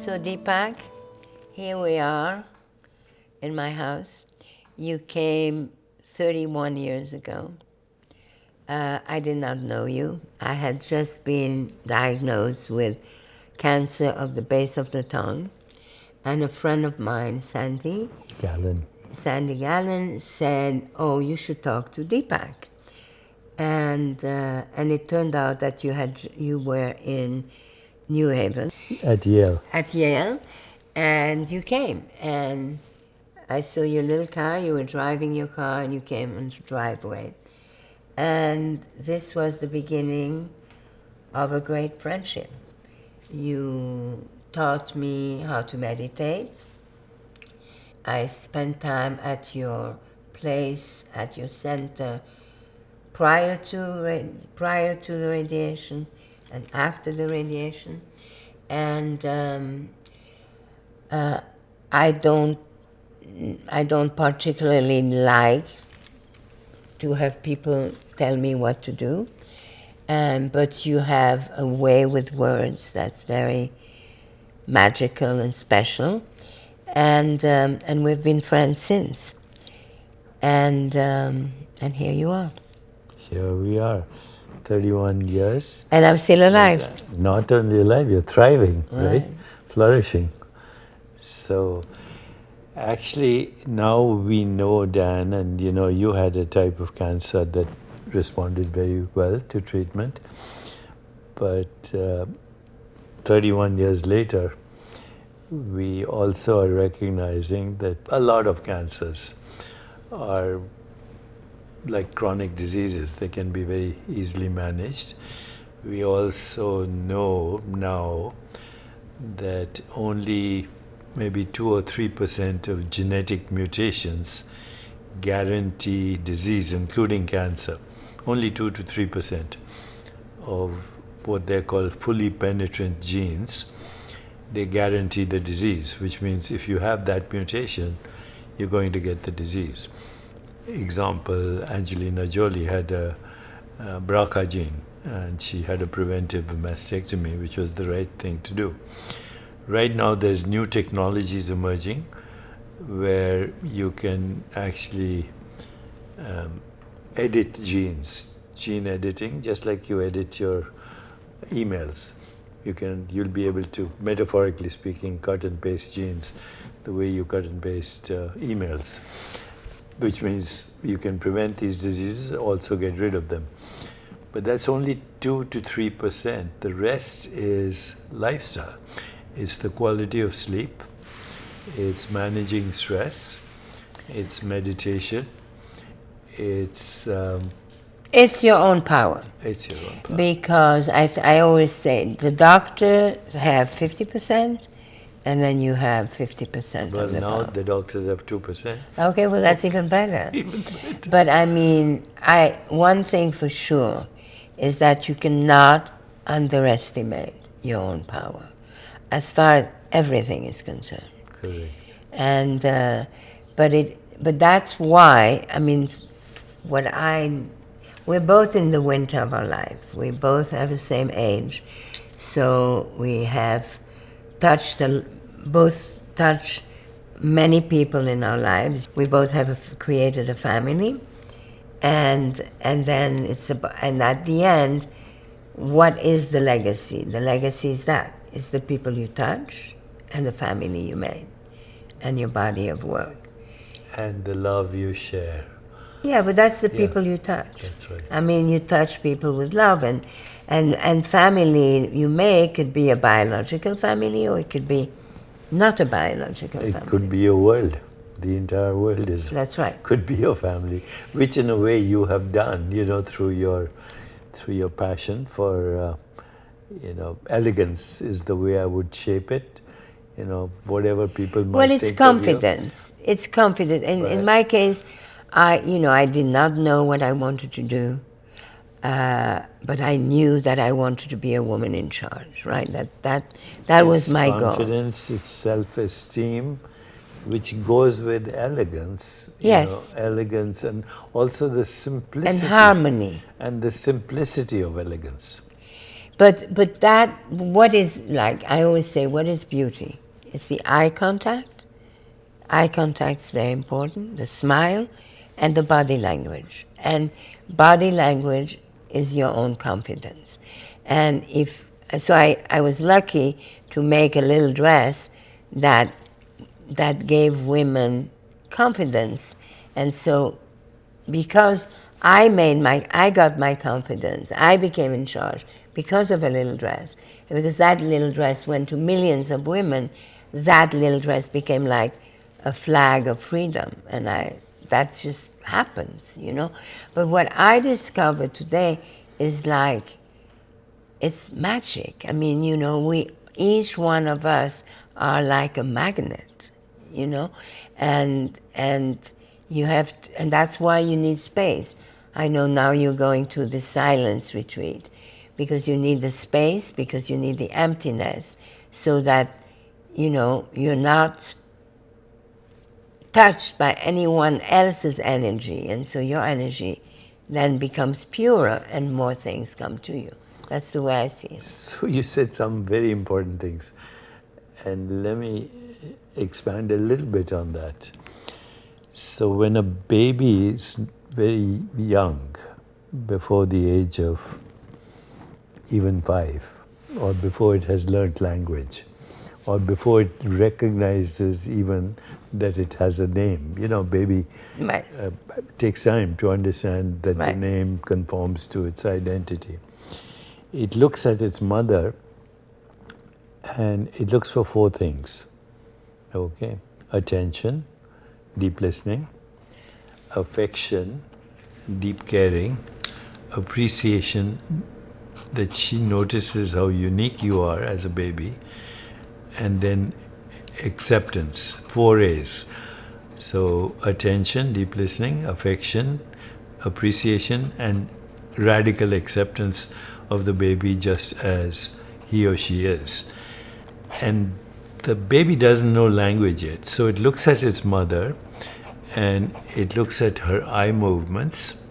So Deepak, here we are in my house. You came 31 years ago. I did not know you. I had just been diagnosed with cancer of the base of the tongue. And a friend of mine, Sandy Gallen, said, "Oh, you should talk to Deepak." And it turned out that you were in New Haven. At Yale. At Yale, and you came. And I saw your little car, you were driving your car, and you came on the driveway. And this was the beginning of a great friendship. You taught me how to meditate. I spent time at your place, at your center, prior to the radiation and after the radiation. And I don't particularly like to have people tell me what to do, but you have a way with words that's very magical and special, and we've been friends since. And here you are. Here we are, 31 years. And I'm still alive. Not only alive, you're thriving, right? Flourishing. So actually now we know, Dan, and you had a type of cancer that responded very well to treatment. But 31 years later, we also are recognizing that a lot of cancers are like chronic diseases. They can be very easily managed. We also know now that only maybe 2 or 3% of genetic mutations guarantee disease, including cancer. Only 2 to 3% of what they call fully penetrant genes, they guarantee the disease, which means if you have that mutation, you're going to get the disease. Example, Angelina Jolie had a BRCA gene, and she had a preventive mastectomy, which was the right thing to do. Right now, there's new technologies emerging where you can actually edit genes, gene editing, just like you edit your emails. You'll be able to, metaphorically speaking, cut and paste genes the way you cut and paste emails, which means you can prevent these diseases, also get rid of them. But that's only 2 to 3%. The rest is lifestyle. It's the quality of sleep, it's managing stress, it's meditation, it's your own power. It's your own power. Because I always say the doctor have 50%, and then you have 50% well, of the now power. the doctors have 2%. Okay, well that's even better. But I mean, one thing for sure is that you cannot underestimate your own power, as far as everything is concerned. Correct. And but that's why, I mean, we're both in the winter of our life. We both have the same age, so we have both touched many people in our lives. We both have created a family, and then and at the end, what is the legacy? The legacy is it's the people you touch, and the family you made, and your body of work, and the love you share. Yeah, but that's the people you touch. That's right. I mean, you touch people with love, and family you make could be a biological family, or it could be not a biological family. It could be your world. The entire world is. That's right. Could be your family, which in a way you have done, through your passion for, elegance is the way I would shape it. Whatever people might think. Well, it's confidence. It's confidence. In my case, I did not know what I wanted to do, but I knew that I wanted to be a woman in charge, right? That was my goal. It's confidence, it's self-esteem, which goes with elegance. Yes. Elegance, and also the simplicity. And harmony. And the simplicity of elegance. But that, what is, like I always say, what is beauty? It's the eye contact. Eye contact is very important, the smile, and the body language. And body language is your own confidence. And so I was lucky to make a little dress that gave women confidence. And so because I got my confidence, I became in charge because of a little dress. And because that little dress went to millions of women, that little dress became like a flag of freedom. And that just happens, you know. But what I discovered today is like, it's magic. I mean, you know, each one of us are like a magnet, you know, and you have to, and that's why you need space. I know now you're going to the silence retreat because you need the space, because you need the emptiness, so that, you know, you're not touched by anyone else's energy, and so your energy then becomes purer and more things come to you. That's the way I see it. So you said some very important things, and let me expand a little bit on that. So when a baby is very young, before the age of even 5, or before it has learnt language, or before it recognizes even that it has a name, you know, baby Right. Takes time to understand that the name conforms to its identity. It looks at its mother and it looks for 4 things. Okay. Attention, deep listening, affection, deep caring, appreciation, that she notices how unique you are as a baby, and then acceptance, 4 A's. So attention, deep listening, affection, appreciation, and radical acceptance of the baby just as he or she is. And the baby doesn't know language yet, so it looks at its mother and it looks at her eye movements,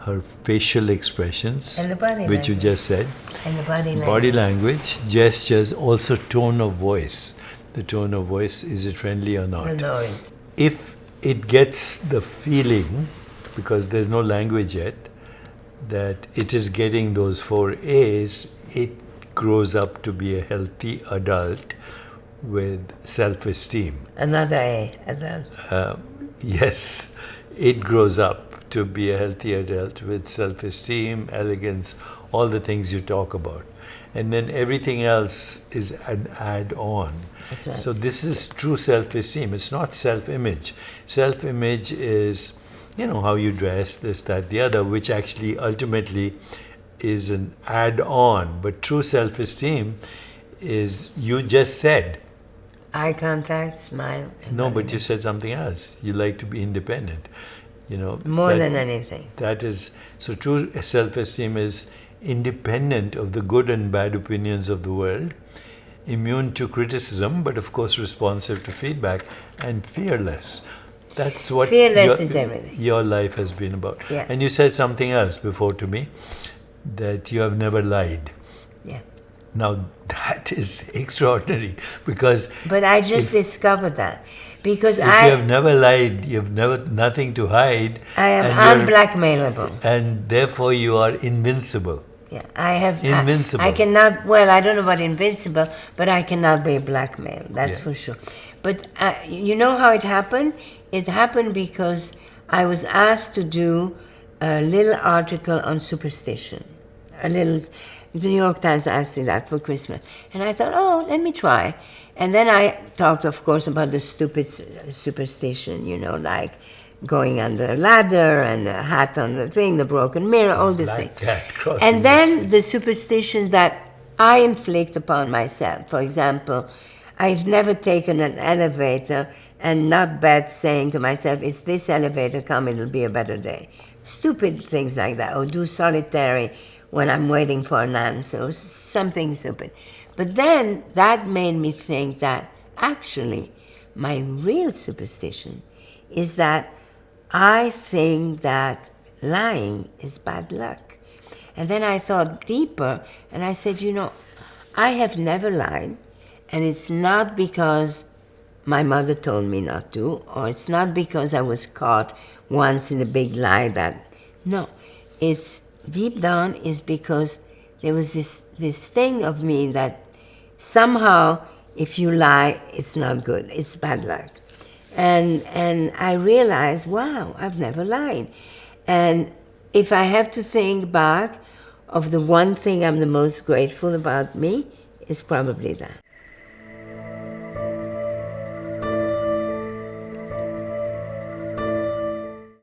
her facial expressions, And the body which you language. just said, And the body language. body language, gestures, also tone of voice. The tone of voice, is it friendly or not? The noise. If it gets the feeling, because there's no language yet, that it is getting those 4 A's, it grows up to be a healthy adult with self-esteem. Another A, adult. Yes, it grows up to be a healthy adult with self-esteem, elegance, all the things you talk about. And then everything else is an add-on. That's right. So this is true self-esteem. It's not self-image. Self-image is, you know, how you dress, this, that, the other, which actually ultimately is an add-on. But true self-esteem is, you just said. Eye contact, smile. and No, body but you said something else. You like to be independent. You know. More that- than anything. That is, so true self-esteem is independent of the good and bad opinions of the world, immune to criticism, but of course responsive to feedback, and fearless. That's what Fearless is everything. your life has been about. Yeah. And you said something else before to me, that you have never lied. Yeah. Now that is extraordinary, because But I just discovered that. Because if you have never lied, you have never nothing to hide. I am and you're- unblackmailable. And therefore you are invincible. Yeah, I have. Invincible. I cannot. Well, I don't know about invincible, but I cannot be blackmailed. That's Yeah. for sure. But you know how it happened? It happened because I was asked to do a little article on superstition. The New York Times asked me that for Christmas, and I thought, oh, let me try. And then I talked, of course, about the stupid superstition. You know, like going under a ladder and the hat on the thing, the broken mirror, all this Black thing. cat crossing And the then street. the superstition that I inflict upon myself. For example, I've never taken an elevator and not bet saying to myself, it's this elevator, come, it'll be a better day. Stupid things like that. Or do solitary when I'm waiting for an answer, or something stupid. But then that made me think that actually my real superstition is that I think that lying is bad luck. And then I thought deeper, and I said, I have never lied, and it's not because my mother told me not to, or it's not because I was caught once in a big lie no, it's deep down is because there was this thing of me that somehow if you lie, it's not good, it's bad luck. And I realized, wow, I've never lied. And if I have to think back of the one thing I'm the most grateful about me, it's probably that.